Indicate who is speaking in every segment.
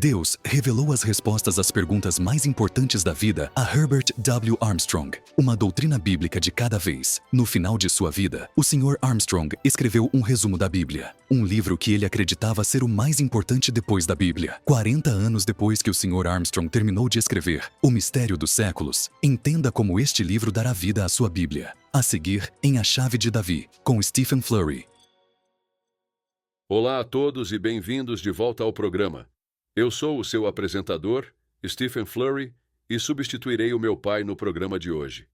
Speaker 1: Deus revelou as respostas às perguntas mais importantes da vida a Herbert W. Armstrong, uma doutrina bíblica de cada vez. No final de sua vida, o Sr. Armstrong escreveu um resumo da Bíblia, um livro que ele acreditava ser o mais importante depois da Bíblia. 40 anos depois que o Sr. Armstrong terminou de escrever O Mistério dos Séculos, entenda como este livro dará vida à sua Bíblia. A seguir, em A Chave de Davi, com Stephen Flurry.
Speaker 2: Olá a todos e bem-vindos de volta ao programa. Eu sou o seu apresentador, Stephen Flurry, e substituirei o meu pai no programa de hoje.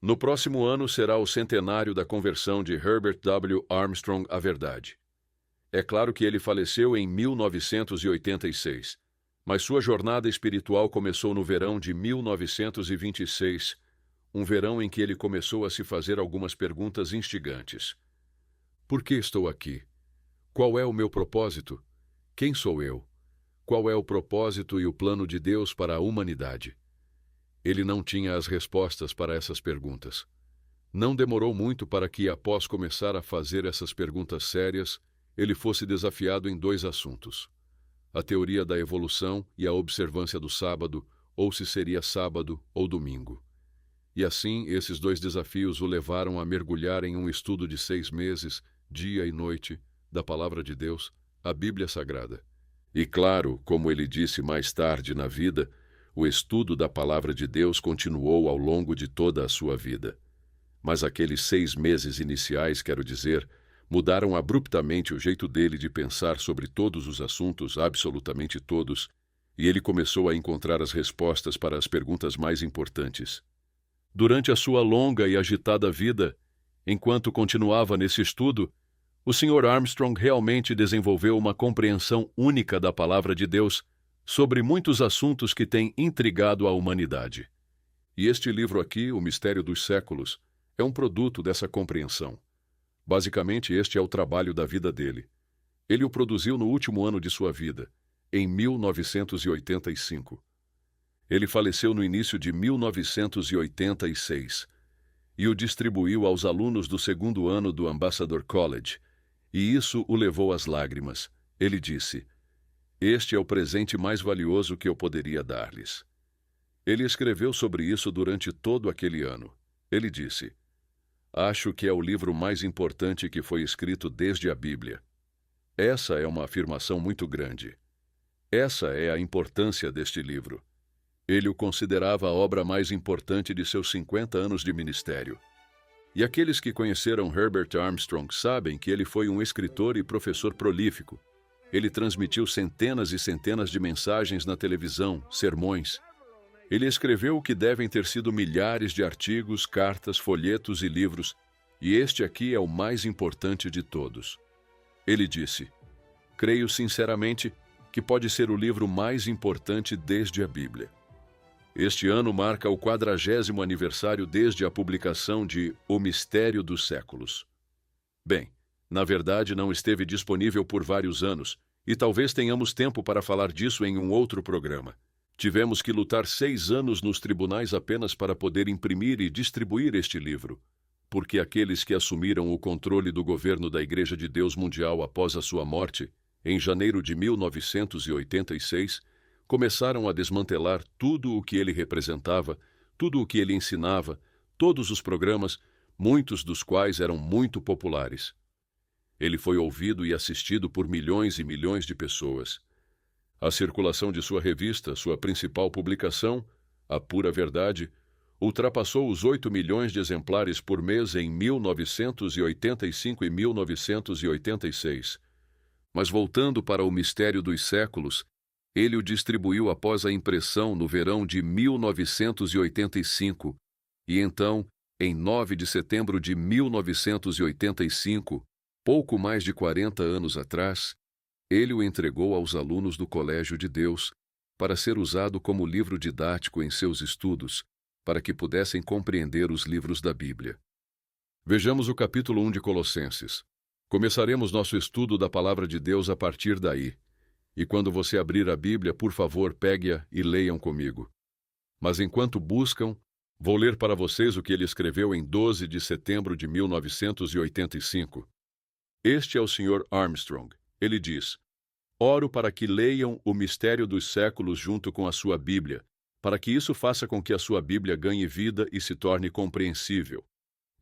Speaker 2: No próximo ano será o centenário da conversão de Herbert W. Armstrong à verdade. É claro que ele faleceu em 1986, mas sua jornada espiritual começou no verão de 1926, um verão em que ele começou a se fazer algumas perguntas instigantes. Por que estou aqui? Qual é o meu propósito? Quem sou eu? Qual é o propósito e o plano de Deus para a humanidade? Ele não tinha as respostas para essas perguntas. Não demorou muito para que, após começar a fazer essas perguntas sérias, ele fosse desafiado em dois assuntos: a teoria da evolução e a observância do sábado, ou se seria sábado ou domingo. E assim, esses dois desafios o levaram a mergulhar em um estudo de 6 meses, dia e noite, da Palavra de Deus, a Bíblia Sagrada. E claro, como ele disse mais tarde na vida, o estudo da Palavra de Deus continuou ao longo de toda a sua vida. Mas aqueles 6 meses iniciais, quero dizer, mudaram abruptamente o jeito dele de pensar sobre todos os assuntos, absolutamente todos, e ele começou a encontrar as respostas para as perguntas mais importantes. Durante a sua longa e agitada vida, enquanto continuava nesse estudo, o Sr. Armstrong realmente desenvolveu uma compreensão única da Palavra de Deus sobre muitos assuntos que têm intrigado a humanidade. E este livro aqui, O Mistério dos Séculos, é um produto dessa compreensão. Basicamente, este é o trabalho da vida dele. Ele o produziu no último ano de sua vida, em 1985. Ele faleceu no início de 1986 e o distribuiu aos alunos do 2º ano do Ambassador College, e isso o levou às lágrimas. Ele disse: "Este é o presente mais valioso que eu poderia dar-lhes." Ele escreveu sobre isso durante todo aquele ano. Ele disse: "Acho que é o livro mais importante que foi escrito desde a Bíblia." Essa é uma afirmação muito grande. Essa é a importância deste livro. Ele o considerava a obra mais importante de seus 50 anos de ministério. E aqueles que conheceram Herbert Armstrong sabem que ele foi um escritor e professor prolífico. Ele transmitiu centenas e centenas de mensagens na televisão, sermões. Ele escreveu o que devem ter sido milhares de artigos, cartas, folhetos e livros, e este aqui é o mais importante de todos. Ele disse: "Creio sinceramente que pode ser o livro mais importante desde a Bíblia." Este ano marca o 40º aniversário desde a publicação de O Mistério dos Séculos. Bem, na verdade não esteve disponível por vários anos, e talvez tenhamos tempo para falar disso em um outro programa. Tivemos que lutar 6 anos nos tribunais apenas para poder imprimir e distribuir este livro, porque aqueles que assumiram o controle do governo da Igreja de Deus Mundial após a sua morte, em janeiro de 1986, começaram a desmantelar tudo o que ele representava, tudo o que ele ensinava, todos os programas, muitos dos quais eram muito populares. Ele foi ouvido e assistido por milhões e milhões de pessoas. A circulação de sua revista, sua principal publicação, A Pura Verdade, ultrapassou os 8 milhões de exemplares por mês em 1985 e 1986. Mas voltando para O Mistério dos Séculos, ele o distribuiu após a impressão no verão de 1985, e então, em 9 de setembro de 1985, pouco mais de 40 anos atrás, ele o entregou aos alunos do Colégio de Deus para ser usado como livro didático em seus estudos, para que pudessem compreender os livros da Bíblia. Vejamos o capítulo 1 de Colossenses. Começaremos nosso estudo da Palavra de Deus a partir daí. E quando você abrir a Bíblia, por favor, pegue-a e leiam comigo. Mas enquanto buscam, vou ler para vocês o que ele escreveu em 12 de setembro de 1985. Este é o Sr. Armstrong. Ele diz: oro para que leiam o mistério dos séculos junto com a sua Bíblia, para que isso faça com que a sua Bíblia ganhe vida e se torne compreensível.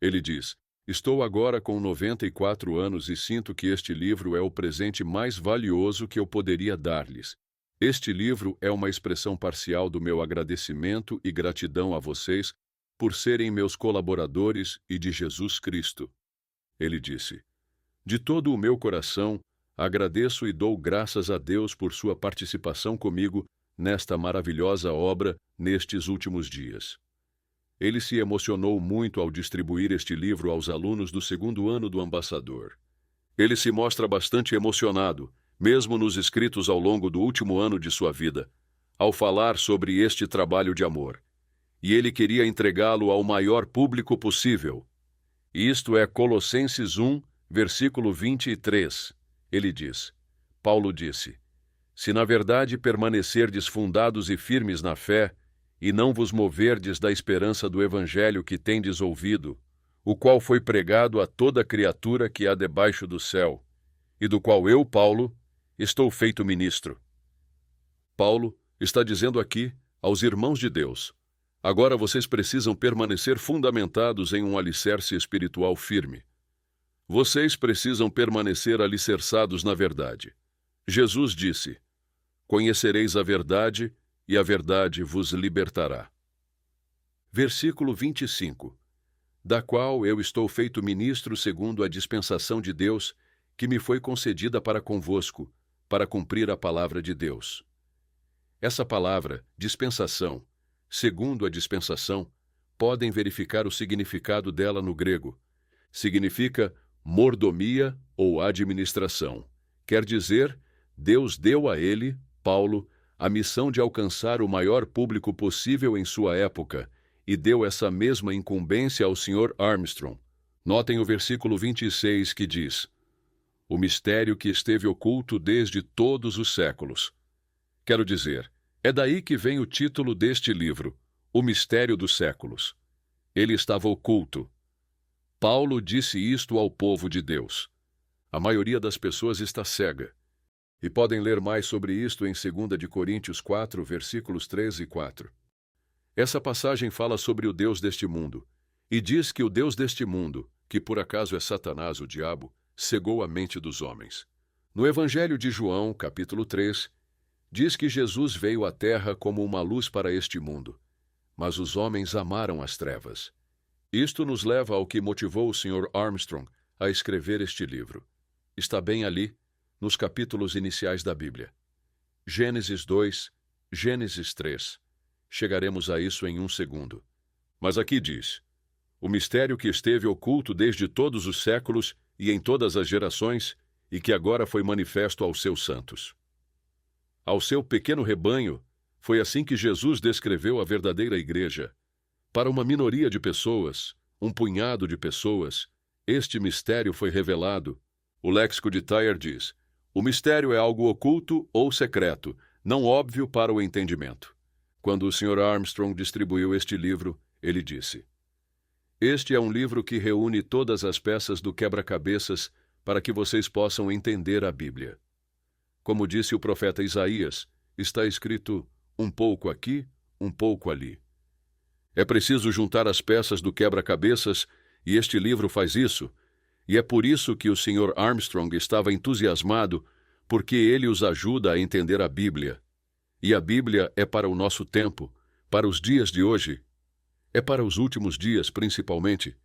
Speaker 2: Ele diz: estou agora com 94 anos e sinto que este livro é o presente mais valioso que eu poderia dar-lhes. Este livro é uma expressão parcial do meu agradecimento e gratidão a vocês por serem meus colaboradores e de Jesus Cristo. Ele disse: de todo o meu coração, agradeço e dou graças a Deus por sua participação comigo nesta maravilhosa obra nestes últimos dias. Ele se emocionou muito ao distribuir este livro aos alunos do segundo ano do Ambassador. Ele se mostra bastante emocionado, mesmo nos escritos ao longo do último ano de sua vida, ao falar sobre este trabalho de amor. E ele queria entregá-lo ao maior público possível. Isto é Colossenses 1, versículo 23. Ele diz: Paulo disse: se na verdade permanecerdes fundados e firmes na fé, e não vos moverdes da esperança do evangelho que tendes ouvido, o qual foi pregado a toda criatura que há debaixo do céu, e do qual eu, Paulo, estou feito ministro. Paulo está dizendo aqui aos irmãos de Deus: agora vocês precisam permanecer fundamentados em um alicerce espiritual firme. Vocês precisam permanecer alicerçados na verdade. Jesus disse: conhecereis a verdade, e a verdade vos libertará. Versículo 25. Da qual eu estou feito ministro segundo a dispensação de Deus, que me foi concedida para convosco, para cumprir a palavra de Deus. Essa palavra, dispensação, segundo a dispensação, podem verificar o significado dela no grego. Significa mordomia ou administração. Quer dizer, Deus deu a ele, Paulo, a missão de alcançar o maior público possível em sua época, e deu essa mesma incumbência ao Sr. Armstrong. Notem o versículo 26 que diz: o mistério que esteve oculto desde todos os séculos. Quero dizer, é daí que vem o título deste livro, O Mistério dos Séculos. Ele estava oculto. Paulo disse isto ao povo de Deus. A maioria das pessoas está cega. E podem ler mais sobre isto em 2 de Coríntios 4, versículos 3 e 4. Essa passagem fala sobre o Deus deste mundo, e diz que o Deus deste mundo, que por acaso é Satanás, o diabo, cegou a mente dos homens. No Evangelho de João, capítulo 3, diz que Jesus veio à terra como uma luz para este mundo, mas os homens amaram as trevas. Isto nos leva ao que motivou o Sr. Armstrong a escrever este livro. Está bem ali, nos capítulos iniciais da Bíblia. Gênesis 2, Gênesis 3. Chegaremos a isso em um segundo. Mas aqui diz: o mistério que esteve oculto desde todos os séculos e em todas as gerações, e que agora foi manifesto aos seus santos. Ao seu pequeno rebanho, foi assim que Jesus descreveu a verdadeira igreja. Para uma minoria de pessoas, um punhado de pessoas, este mistério foi revelado. O léxico de Tyre diz: o mistério é algo oculto ou secreto, não óbvio para o entendimento. Quando o Sr. Armstrong distribuiu este livro, ele disse: este é um livro que reúne todas as peças do quebra-cabeças para que vocês possam entender a Bíblia. Como disse o profeta Isaías, está escrito um pouco aqui, um pouco ali. É preciso juntar as peças do quebra-cabeças, e este livro faz isso. E é por isso que o Sr. Armstrong estava entusiasmado, porque ele os ajuda a entender a Bíblia. E a Bíblia é para o nosso tempo, para os dias de hoje. É para os últimos dias, principalmente.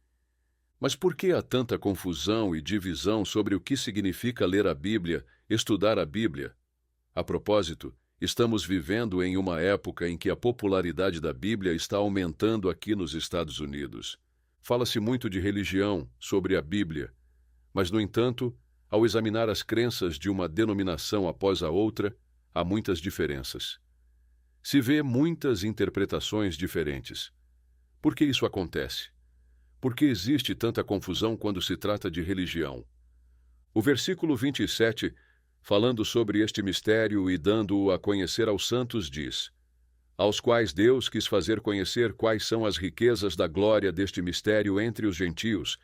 Speaker 2: Mas por que há tanta confusão e divisão sobre o que significa ler a Bíblia, estudar a Bíblia? A propósito, estamos vivendo em uma época em que a popularidade da Bíblia está aumentando aqui nos Estados Unidos. Fala-se muito de religião, sobre a Bíblia, mas, no entanto, ao examinar as crenças de uma denominação após a outra, há muitas diferenças. Se vê muitas interpretações diferentes. Por que isso acontece? Por que existe tanta confusão quando se trata de religião? O versículo 27, falando sobre este mistério e dando-o a conhecer aos santos, diz: aos quais Deus quis fazer conhecer quais são as riquezas da glória deste mistério entre os gentios,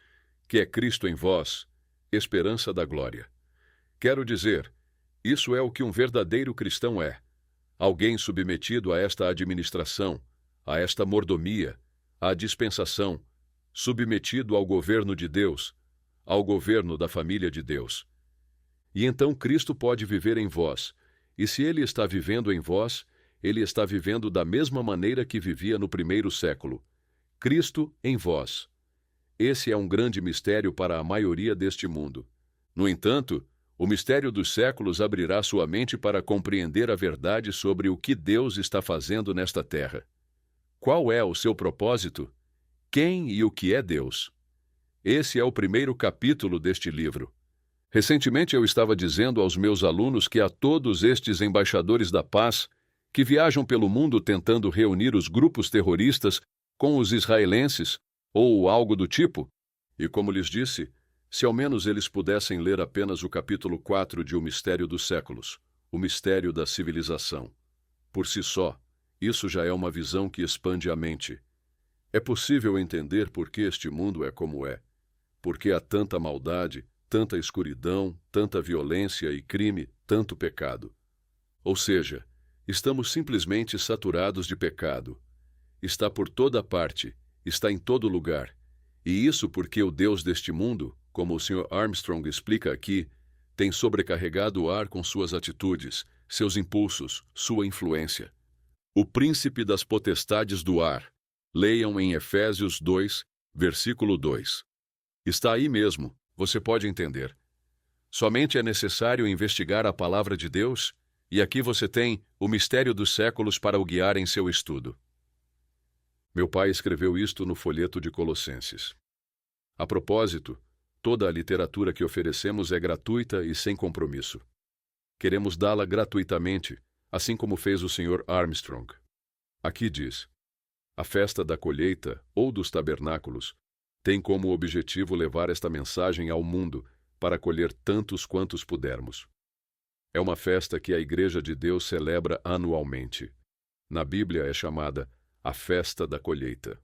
Speaker 2: que é Cristo em vós, esperança da glória. Quero dizer, Isso é o que um verdadeiro cristão é. Alguém submetido a esta administração, a esta mordomia, à dispensação, submetido ao governo de Deus, ao governo da família de Deus. E então Cristo pode viver em vós, e se Ele está vivendo em vós, Ele está vivendo da mesma maneira que vivia no primeiro século. Cristo em vós. Esse é um grande mistério para a maioria deste mundo. No entanto, o mistério dos séculos abrirá sua mente para compreender a verdade sobre o que Deus está fazendo nesta terra. Qual é o seu propósito? Quem e o que é Deus? Esse é o primeiro capítulo deste livro. Recentemente eu estava dizendo aos meus alunos que a todos estes embaixadores da paz, que viajam pelo mundo tentando reunir os grupos terroristas com os israelenses, ou algo do tipo, e como lhes disse, se ao menos eles pudessem ler apenas o capítulo 4 de O Mistério dos Séculos, o mistério da civilização. Por si só, isso já é uma visão que expande a mente. É possível entender por que este mundo é como é, porque há tanta maldade, tanta escuridão, tanta violência e crime, tanto pecado. Ou seja, estamos simplesmente saturados de pecado. Está por toda parte, está em todo lugar. E isso porque o Deus deste mundo, como o Sr. Armstrong explica aqui, tem sobrecarregado o ar com suas atitudes, seus impulsos, sua influência. O príncipe das potestades do ar. Leiam em Efésios 2, versículo 2. Está aí mesmo, você pode entender. Somente é necessário investigar a palavra de Deus, e aqui você tem o mistério dos séculos para o guiar em seu estudo. Meu pai escreveu isto no folheto de Colossenses. A propósito, toda a literatura que oferecemos é gratuita e sem compromisso. Queremos dá-la gratuitamente, assim como fez o Sr. Armstrong. Aqui diz: a festa da colheita, ou dos tabernáculos, tem como objetivo levar esta mensagem ao mundo para colher tantos quantos pudermos. É uma festa que a Igreja de Deus celebra anualmente. Na Bíblia é chamada a festa da colheita.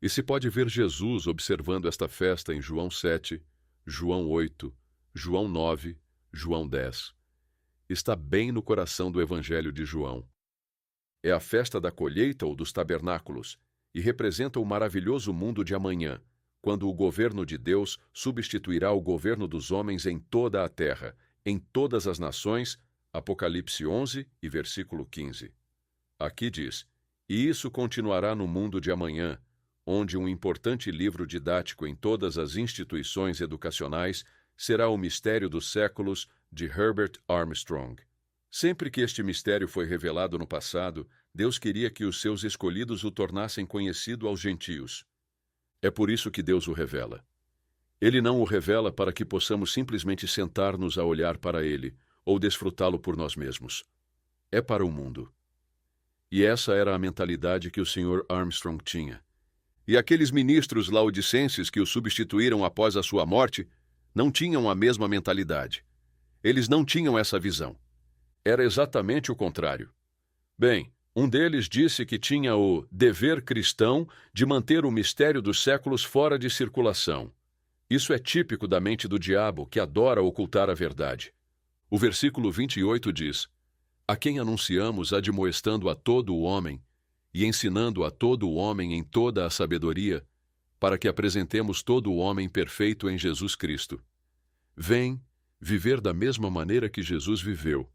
Speaker 2: E se pode ver Jesus observando esta festa em João 7, João 8, João 9, João 10. Está bem no coração do Evangelho de João. É a festa da colheita ou dos tabernáculos, e representa o maravilhoso mundo de amanhã, quando o governo de Deus substituirá o governo dos homens em toda a terra, em todas as nações, Apocalipse 11 e versículo 15. Aqui diz: e isso continuará no mundo de amanhã, onde um importante livro didático em todas as instituições educacionais será o Mistério dos Séculos, de Herbert Armstrong. Sempre que este mistério foi revelado no passado, Deus queria que os seus escolhidos o tornassem conhecido aos gentios. É por isso que Deus o revela. Ele não o revela para que possamos simplesmente sentar-nos a olhar para ele, ou desfrutá-lo por nós mesmos. É para o mundo. E essa era a mentalidade que o Sr. Armstrong tinha. E aqueles ministros laodicenses que o substituíram após a sua morte não tinham a mesma mentalidade. Eles não tinham essa visão. Era exatamente o contrário. Bem, um deles disse que tinha o dever cristão de manter o mistério dos séculos fora de circulação. Isso é típico da mente do diabo, que adora ocultar a verdade. O versículo 28 diz: a quem anunciamos admoestando a todo o homem e ensinando a todo o homem em toda a sabedoria, para que apresentemos todo o homem perfeito em Jesus Cristo. Vem viver da mesma maneira que Jesus viveu.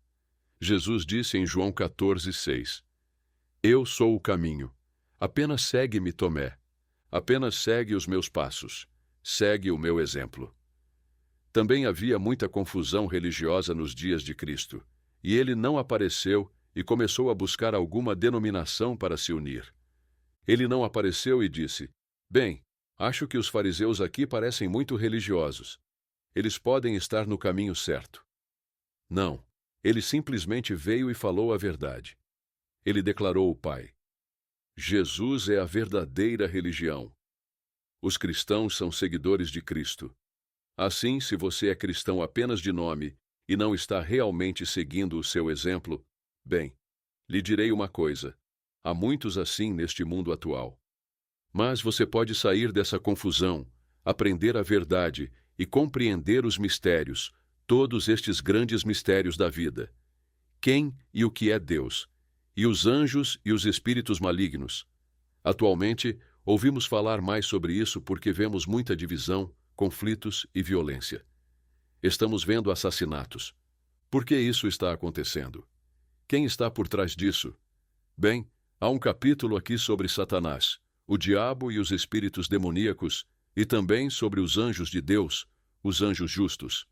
Speaker 2: Jesus disse em João 14, 6: eu sou o caminho. Apenas segue-me, Tomé. Apenas segue os meus passos. Segue o meu exemplo. Também havia muita confusão religiosa nos dias de Cristo, e ele não apareceu e começou a buscar alguma denominação para se unir. Ele não apareceu e disse: bem, acho que os fariseus aqui parecem muito religiosos. Eles podem estar no caminho certo. Não, ele simplesmente veio e falou a verdade. Ele declarou o Pai. Jesus é a verdadeira religião. Os cristãos são seguidores de Cristo. Assim, se você é cristão apenas de nome e não está realmente seguindo o seu exemplo, bem, lhe direi uma coisa: há muitos assim neste mundo atual. Mas você pode sair dessa confusão, aprender a verdade e compreender os mistérios, todos estes grandes mistérios da vida. Quem e o que é Deus? E os anjos e os espíritos malignos? Atualmente, ouvimos falar mais sobre isso porque vemos muita divisão, conflitos e violência. Estamos vendo assassinatos. Por que isso está acontecendo? Quem está por trás disso? Bem, há um capítulo aqui sobre Satanás, o diabo e os espíritos demoníacos, e também sobre os anjos de Deus, os anjos justos.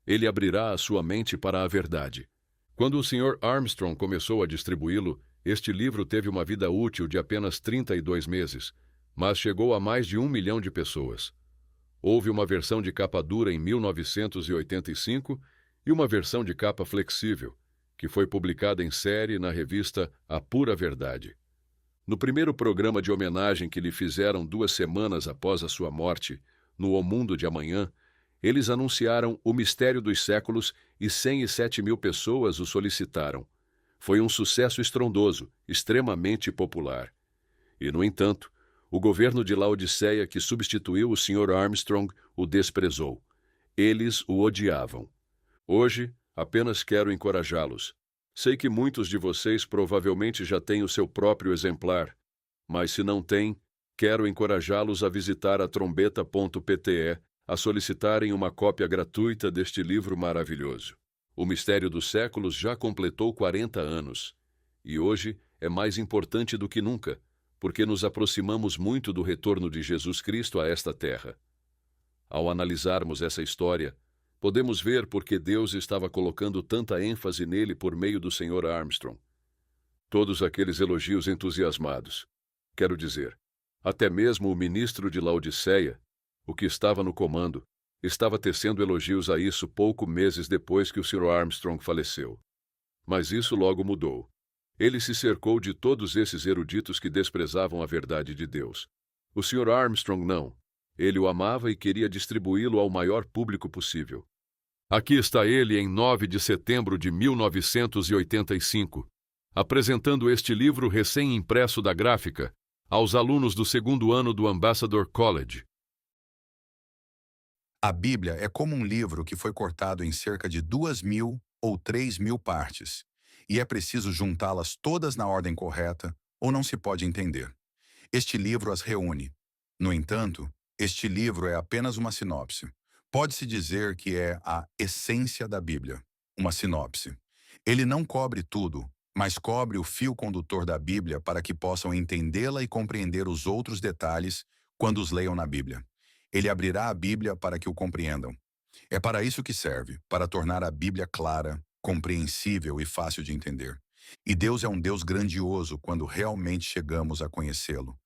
Speaker 2: Ele abrirá a sua mente para a verdade. Quando o Sr. Armstrong começou a distribuí-lo, este livro teve uma vida útil de apenas 32 meses, mas chegou a mais de 1 milhão de pessoas. Houve uma versão de capa dura em 1985 e uma versão de capa flexível, que foi publicada em série na revista A Pura Verdade. No primeiro programa de homenagem que lhe fizeram 2 semanas após a sua morte, no O Mundo de Amanhã, eles anunciaram o mistério dos séculos e 107 mil pessoas o solicitaram. Foi um sucesso estrondoso, extremamente popular. E, no entanto, o governo de Laodiceia, que substituiu o Sr. Armstrong, o desprezou. Eles o odiavam. Hoje, apenas quero encorajá-los. Sei que muitos de vocês provavelmente já têm o seu próprio exemplar, mas se não têm, quero encorajá-los a visitar a trombeta.pte, a solicitarem uma cópia gratuita deste livro maravilhoso. O Mistério dos Séculos já completou 40 anos, e hoje é mais importante do que nunca, porque nos aproximamos muito do retorno de Jesus Cristo a esta terra. Ao analisarmos essa história, podemos ver por que Deus estava colocando tanta ênfase nele por meio do Sr. Armstrong. Todos aqueles elogios entusiasmados. Quero dizer, até mesmo o ministro de Laodiceia, o que estava no comando, estava tecendo elogios a isso poucos meses depois que o Sr. Armstrong faleceu. Mas isso logo mudou. Ele se cercou de todos esses eruditos que desprezavam a verdade de Deus. O Sr. Armstrong não. Ele o amava e queria distribuí-lo ao maior público possível. Aqui está ele em 9 de setembro de 1985, apresentando este livro recém-impresso da gráfica aos alunos do 2º ano do Ambassador College.
Speaker 3: A Bíblia é como um livro que foi cortado em cerca de 2.000 ou 3.000 partes, e é preciso juntá-las todas na ordem correta, ou não se pode entender. Este livro as reúne. No entanto, este livro é apenas uma sinopse. Pode-se dizer que é a essência da Bíblia, uma sinopse. Ele não cobre tudo, mas cobre o fio condutor da Bíblia para que possam entendê-la e compreender os outros detalhes quando os leiam na Bíblia. Ele abrirá a Bíblia para que o compreendam. É para isso que serve, para tornar a Bíblia clara, compreensível e fácil de entender. E Deus é um Deus grandioso quando realmente chegamos a conhecê-lo.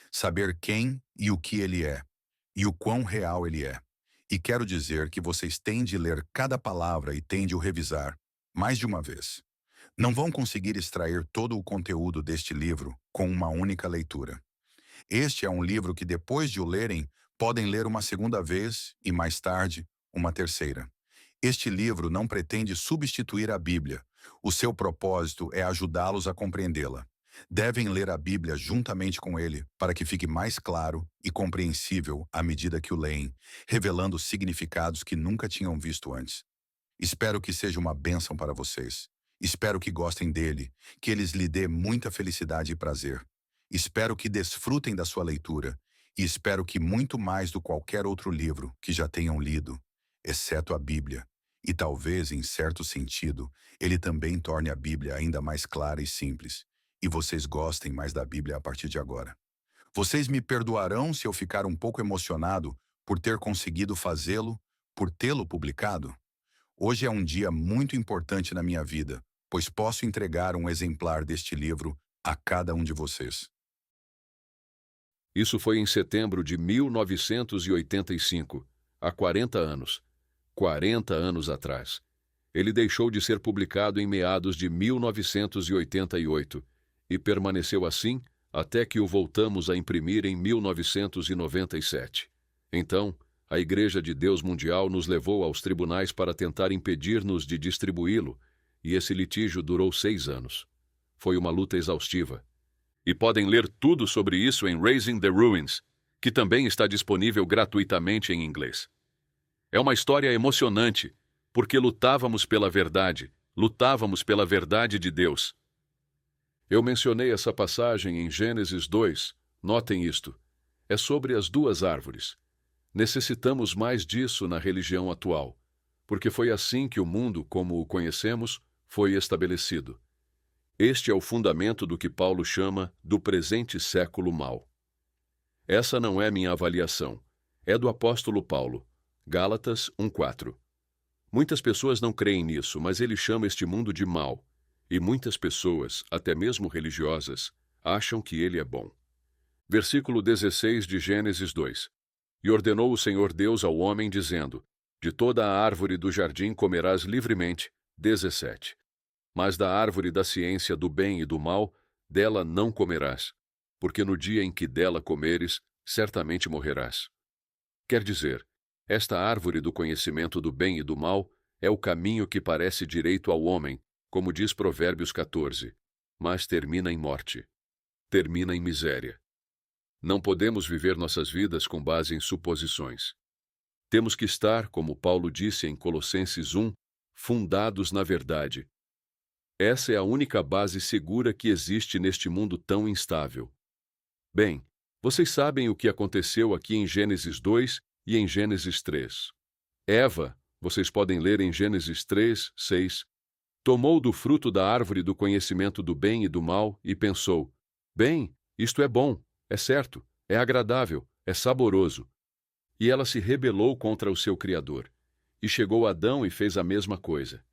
Speaker 3: Saber quem e o que Ele é, e o quão real Ele é. E quero dizer que vocês têm de ler cada palavra e têm de o revisar, mais de uma vez. Não vão conseguir extrair todo o conteúdo deste livro com uma única leitura. Este é um livro que depois de o lerem, podem ler uma segunda vez e mais tarde, uma terceira. Este livro não pretende substituir a Bíblia. O seu propósito é ajudá-los a compreendê-la. Devem ler a Bíblia juntamente com ele, para que fique mais claro e compreensível à medida que o leem, revelando significados que nunca tinham visto antes. Espero que seja uma bênção para vocês. Espero que gostem dele, que eles lhe dê muita felicidade e prazer. Espero que desfrutem da sua leitura, e espero que muito mais do qualquer outro livro que já tenham lido, exceto a Bíblia, e talvez, em certo sentido, ele também torne a Bíblia ainda mais clara e simples, e vocês gostem mais da Bíblia a partir de agora. Vocês me perdoarão se eu ficar um pouco emocionado por ter conseguido fazê-lo, por tê-lo publicado? Hoje é um dia muito importante na minha vida, pois posso entregar um exemplar deste livro a cada um de vocês.
Speaker 2: Isso foi em setembro de 1985, há 40 anos. 40 anos atrás. Ele deixou de ser publicado em meados de 1988 e permaneceu assim até que o voltamos a imprimir em 1997. Então, a Igreja de Deus Mundial nos levou aos tribunais para tentar impedir-nos de distribuí-lo, e esse litígio durou 6 anos. Foi uma luta exaustiva. E podem ler tudo sobre isso em Raising the Ruins, que também está disponível gratuitamente em inglês. É uma história emocionante, porque lutávamos pela verdade de Deus. Eu mencionei essa passagem em Gênesis 2, notem isto. É sobre as duas árvores. Necessitamos mais disso na religião atual, porque foi assim que o mundo, como o conhecemos, foi estabelecido. Este é o fundamento do que Paulo chama do presente século mau. Essa não é minha avaliação, é do apóstolo Paulo, Gálatas 1:4. Muitas pessoas não creem nisso, mas ele chama este mundo de mau, e muitas pessoas, até mesmo religiosas, acham que ele é bom. Versículo 16 de Gênesis 2. E ordenou o Senhor Deus ao homem, dizendo: De toda a árvore do jardim comerás livremente. 17. Mas da árvore da ciência do bem e do mal, dela não comerás, porque no dia em que dela comeres, certamente morrerás. Quer dizer, esta árvore do conhecimento do bem e do mal é o caminho que parece direito ao homem, como diz Provérbios 14, mas termina em morte, termina em miséria. Não podemos viver nossas vidas com base em suposições. Temos que estar, como Paulo disse em Colossenses 1, fundados na verdade. Essa é a única base segura que existe neste mundo tão instável. Bem, vocês sabem o que aconteceu aqui em Gênesis 2 e em Gênesis 3. Eva, vocês podem ler em Gênesis 3, 6, tomou do fruto da árvore do conhecimento do bem e do mal e pensou: bem, isto é bom, é certo, é agradável, é saboroso. E ela se rebelou contra o seu Criador. E chegou Adão e fez a mesma coisa.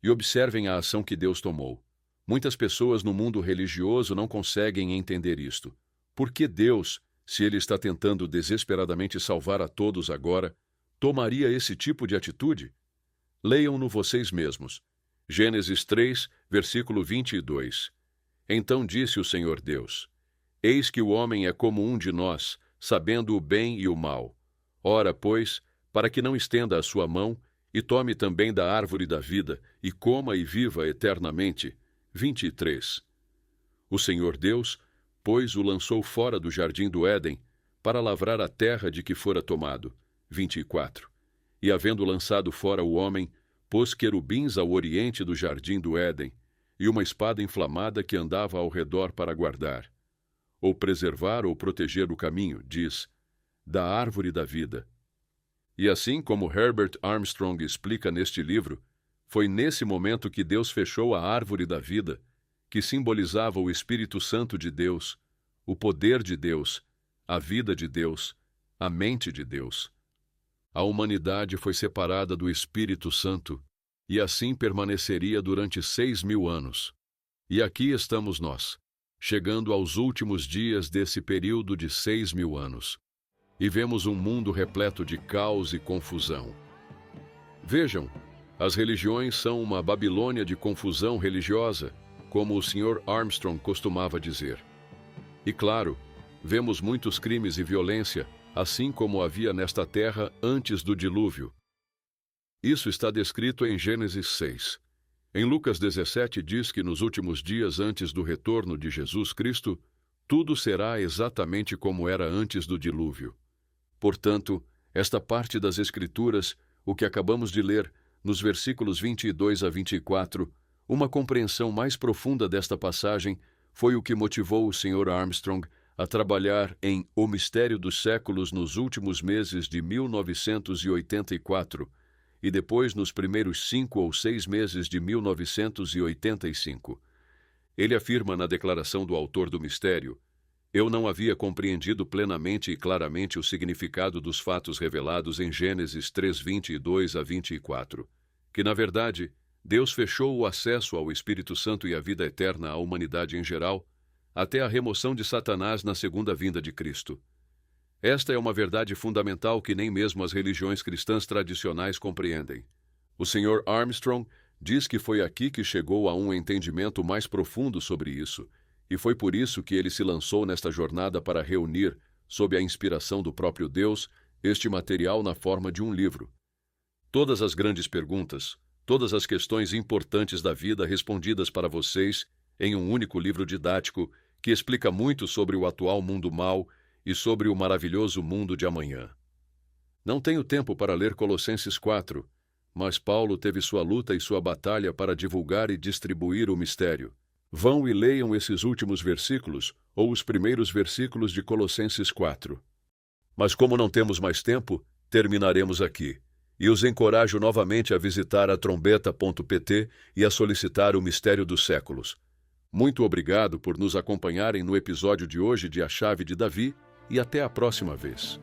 Speaker 2: E observem a ação que Deus tomou. Muitas pessoas no mundo religioso não conseguem entender isto. Por que Deus, se Ele está tentando desesperadamente salvar a todos agora, tomaria esse tipo de atitude? Leiam-no vocês mesmos. Gênesis 3, versículo 22. Então disse o Senhor Deus: Eis que o homem é como um de nós, sabendo o bem e o mal. Ora, pois, para que não estenda a sua mão, e tome também da árvore da vida, e coma e viva eternamente. 23. O Senhor Deus, pois, o lançou fora do jardim do Éden, para lavrar a terra de que fora tomado. 24. E havendo lançado fora o homem, pôs querubins ao oriente do jardim do Éden, e uma espada inflamada que andava ao redor para guardar, ou preservar ou proteger o caminho, diz, da árvore da vida. E assim como Herbert Armstrong explica neste livro, foi nesse momento que Deus fechou a árvore da vida, que simbolizava o Espírito Santo de Deus, o poder de Deus, a vida de Deus, a mente de Deus. A humanidade foi separada do Espírito Santo, e assim permaneceria durante 6.000 anos. E aqui estamos nós, chegando aos últimos dias desse período de 6.000 anos. E vemos um mundo repleto de caos e confusão. Vejam, as religiões são uma Babilônia de confusão religiosa, como o Sr. Armstrong costumava dizer. E claro, vemos muitos crimes e violência, assim como havia nesta terra antes do dilúvio. Isso está descrito em Gênesis 6. Em Lucas 17 diz que nos últimos dias antes do retorno de Jesus Cristo, tudo será exatamente como era antes do dilúvio. Portanto, esta parte das Escrituras, o que acabamos de ler, nos versículos 22 a 24, uma compreensão mais profunda desta passagem foi o que motivou o Sr. Armstrong a trabalhar em O Mistério dos Séculos nos últimos meses de 1984 e depois nos primeiros 5 ou 6 meses de 1985. Ele afirma na declaração do autor do mistério: Eu não havia compreendido plenamente e claramente o significado dos fatos revelados em Gênesis 3:22 a 24, que, na verdade, Deus fechou o acesso ao Espírito Santo e à vida eterna à humanidade em geral, até a remoção de Satanás na segunda vinda de Cristo. Esta é uma verdade fundamental que nem mesmo as religiões cristãs tradicionais compreendem. O Sr. Armstrong diz que foi aqui que chegou a um entendimento mais profundo sobre isso, e foi por isso que ele se lançou nesta jornada para reunir, sob a inspiração do próprio Deus, este material na forma de um livro. Todas as grandes perguntas, todas as questões importantes da vida respondidas para vocês em um único livro didático que explica muito sobre o atual mundo mau e sobre o maravilhoso mundo de amanhã. Não tenho tempo para ler Colossenses 4, mas Paulo teve sua luta e sua batalha para divulgar e distribuir o mistério. Vão e leiam esses últimos versículos ou os primeiros versículos de Colossenses 4. Mas como não temos mais tempo, terminaremos aqui. E os encorajo novamente a visitar a trombeta.pt e a solicitar o Mistério dos Séculos. Muito obrigado por nos acompanharem no episódio de hoje de A Chave de Davi e até a próxima vez.